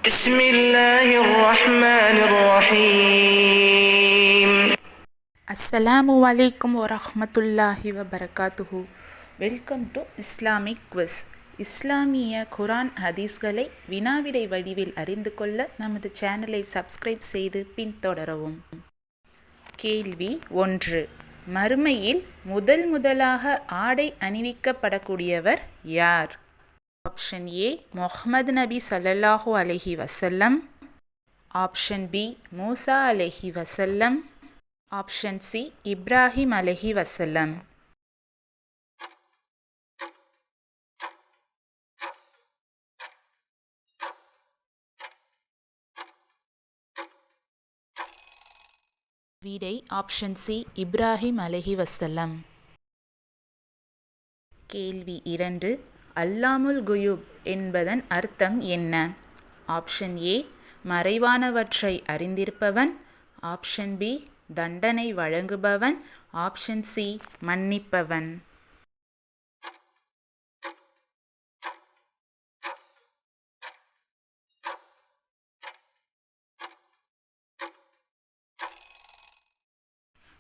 بسم الله الرحمن الرحيم. அஸ்ஸலாமு அலைக்கும் வரஹ்மத்துல்லாஹி வபரகாத்துஹு. Welcome to Islamic quiz. இஸ்லாமிய குரான் ஹதீஸ்களை வினாவிடை வடிவில் அறிந்து கொள்ள நமது சேனலை சப்ஸ்கிரைப் செய்து பின்தொடரவும். கேள்வி 1. மறுமையில் முதலாக ஆடை அணிவிக்கப்படக்கூடியவர் யார்? ஆப்ஷன் ஏ முஹம்மது நபி ஸல்லல்லாஹு அலைஹி வஸல்லம். ஆப்ஷன் பி மூசா அலைஹி வஸல்லம். ஆப்ஷன் சி இப்ராஹிம் அலைஹி வஸல்லம். விடை ஆப்ஷன் சி இப்ராஹிம் அலைஹி வஸல்லம். கேள்வி 2. அல்லாமுல் குயூப் என்பதன் அர்த்தம் என்ன? ஆப்ஷன் ஏ மறைவானவற்றை அறிந்திருப்பவன். ஆப்ஷன் பி தண்டனை வழங்குபவன். Option C மன்னிப்பவன்.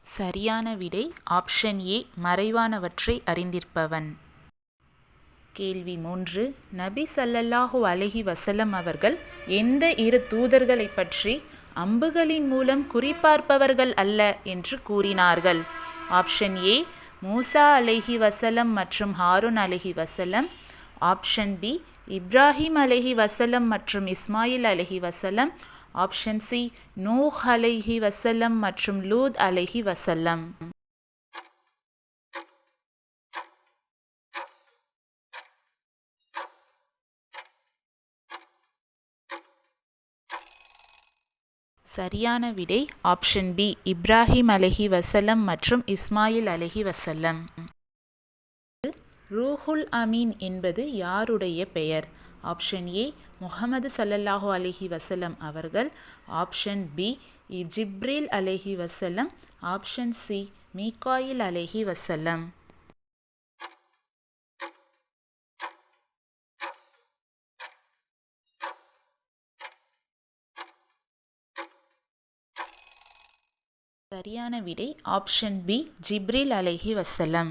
சரியான விடை ஆப்ஷன் ஏ மறைவானவற்றை அறிந்திருப்பவன். கேள்வி 3. நபி ஸல்லல்லாஹு அலைஹி வஸல்லம் அவர்கள் எந்த இரு தூதர்களை பற்றி அம்புகளின் மூலம் குறிப்பார்ப்பவர்கள் அல்ல என்று கூறினார்கள்? ஆப்ஷன் ஏ மூசா அலைஹி வஸல்லம் மற்றும் ஹாரூன் அலைஹி வஸல்லம். ஆப்ஷன் பி இப்ராஹிம் அலைஹி வஸல்லம் மற்றும் இஸ்மாயில் அலைஹி வஸல்லம். ஆப்ஷன் சி நூஹ் அலைஹி வஸல்லம் மற்றும் லூத் அலைஹி வஸல்லம். சரியான விடை ஆப்ஷன் பி இப்ராஹிம் அலைஹி வஸல்லம் மற்றும் இஸ்மாயில் அலைஹி வஸல்லம். ரூஹுல் அமீன் என்பது யாருடைய பெயர்? ஆப்ஷன் ஏ முஹம்மது ஸல்லல்லாஹு அலைஹி வஸல்லம் அவர்கள். ஆப்ஷன் பி ஜிப்ரீல் அலைஹி வஸல்லம். ஆப்ஷன் சி மீகாயில் அலைஹி வஸல்லம். சரியான விடை ஆப்ஷன் பி ஜிப்ரீல் அலைஹி வஸல்லம்.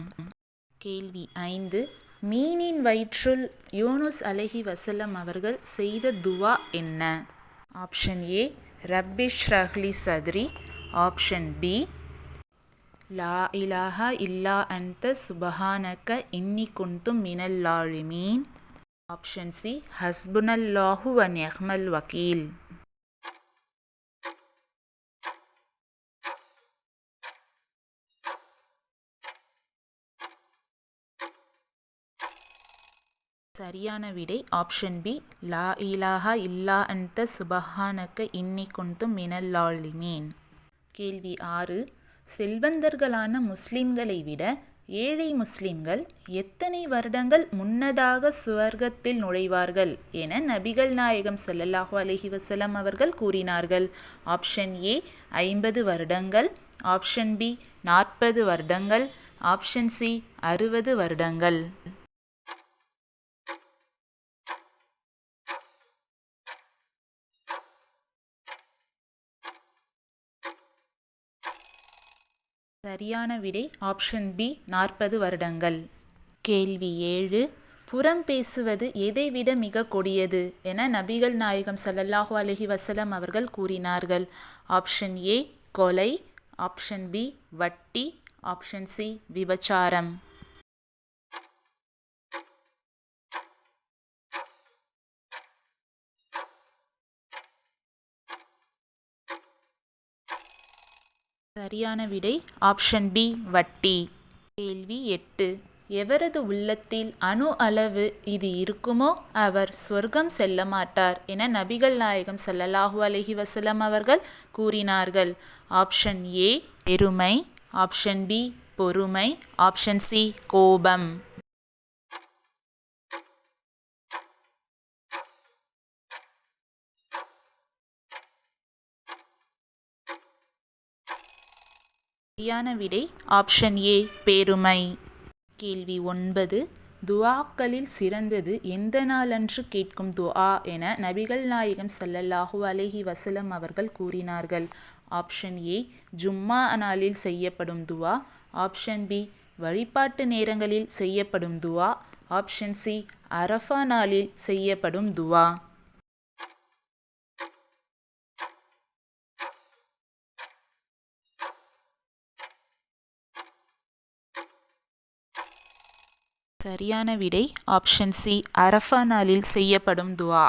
கேள்வி 5. மீனின் வயிற்றுள் யூனுஸ் அலைஹி வஸல்லம் அவர்கள் செய்த துவா என்ன? ஆப்ஷன் ஏ ரப்பி ஷ்ரஹ்லி சத்ரி. ஆப்ஷன் பி லா இலாஹா இல்லா அன்த சுபஹானக இன்னி குன்து மினல் லாலிமீன். ஆப்ஷன் சி ஹஸ்புனல்லாஹு வ நிஅமல் வக்கீல். சரியான விடை ஆப்ஷன் பி லா இலாஹா இல்லா அன்த சுபஹானக இன்னி குன்து மினல் லாலிமீன். கேள்வி 6. செல்வந்தர்களான முஸ்லிம்களை விட ஏழை முஸ்லிம்கள் எத்தனை வருடங்கள் முன்னதாக சுவர்க்கத்தில் நுழைவார்கள் என நபிகள் நாயகம் ஸல்லல்லாஹு அலைஹி வஸல்லம் அவர்கள் கூறினார்கள்? ஆப்ஷன் ஏ 50 வருடங்கள். ஆப்ஷன் பி 40 வருடங்கள். ஆப்ஷன் சி 60 வருடங்கள். சரியான விடை ஆப்ஷன் பி 40 வருடங்கள். கேள்வி 7. புறம் பேசுவது எதைவிட மிக கொடியது என நபிகள் நாயகம் ஸல்லல்லாஹு அலைஹி வஸல்லம் அவர்கள் கூறினார்கள்? ஆப்ஷன் ஏ கொலை. ஆப்ஷன் பி வட்டி. ஆப்ஷன் சி விபச்சாரம். சரியான விடை ஆப்ஷன் பி வட்டி. கேள்வி 8. எவரது உள்ளத்தில் அணு அளவு இது இருக்குமோ அவர் சொர்க்கம் செல்ல மாட்டார் என நபிகள் நாயகம் ஸல்லல்லாஹு அலைஹி வஸல்லம் அவர்கள் கூறினார்கள்? ஆப்ஷன் ஏ பெருமை. ஆப்ஷன் பி பொறுமை. ஆப்ஷன் சி கோபம். சரியான விடை ஆப்ஷன் ஏ பெருமை. கேள்வி 9. துஆக்களில் சிறந்தது எந்த நாளன்று கேட்கும் துஆ என நபிகள் நாயகம் ஸல்லல்லாஹு அலைஹி வஸல்லம் அவர்கள் கூறினார்கள். ஆப்ஷன் ஏ ஜும்மா நாளில் செய்யப்படும் துஆ. ஆப்ஷன் பி வழிபாட்டு நேரங்களில் செய்யப்படும் துஆ. ஆப்ஷன் சி அரஃபா நாளில் செய்யப்படும் துஆ. சரியான விடை ஆப்ஷன் சி அரஃபா நாளில் செய்யப்படும் துஆ.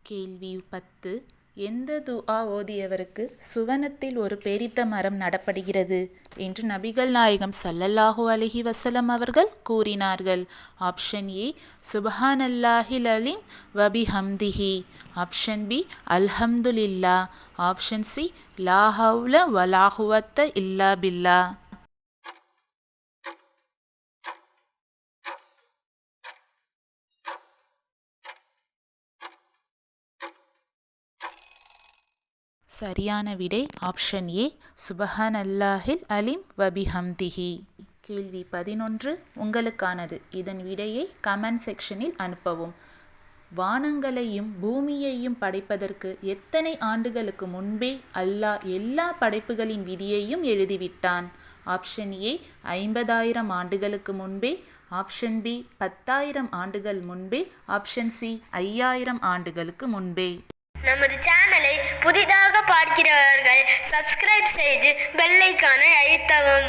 கேள்வி 10. எந்த துஆ ஓதியவருக்கு சுவனத்தில் ஒரு பேரித்த மரம் நடப்படுகிறது என்று நபிகள் நாயகம் ஸல்லல்லாஹு அலைஹி வஸல்லம் அவர்கள் கூறினார்கள். ஆப்ஷன் ஏ சுப்ஹானல்லாஹில் அலீம் வபிஹம்திஹி. ஆப்ஷன் பி அல்ஹம்துலில்லாஹ். ஆப்ஷன் சி லா ஹவ்ல வலா குவத்த இல்லா பில்லா. சரியான விடை ஆப்ஷன் ஏ சுப்ஹானல்லாஹில் அலீம் வபிஹம்திஹி. கேள்வி 11 உங்களுக்கானது. இதன் விடையை கமெண்ட் செக்ஷனில் அனுப்பவும். வானங்களையும் பூமியையும் படைப்பதற்கு எத்தனை ஆண்டுகளுக்கு முன்பே அல்லாஹ் எல்லா படைப்புகளின் விதியையும் எழுதிவிட்டான்? ஆப்ஷன் ஏ 50,000 ஆண்டுகளுக்கு முன்பே. ஆப்ஷன் பி 10,000 ஆண்டுகள் முன்பே. ஆப்ஷன் சி 5,000 ஆண்டுகளுக்கு முன்பே. நமது சேனலை புதிதாக பார்க்கிறவர்கள் சப்ஸ்கிரைப் செய்து பெல் ஐகானை அழுத்தவும்.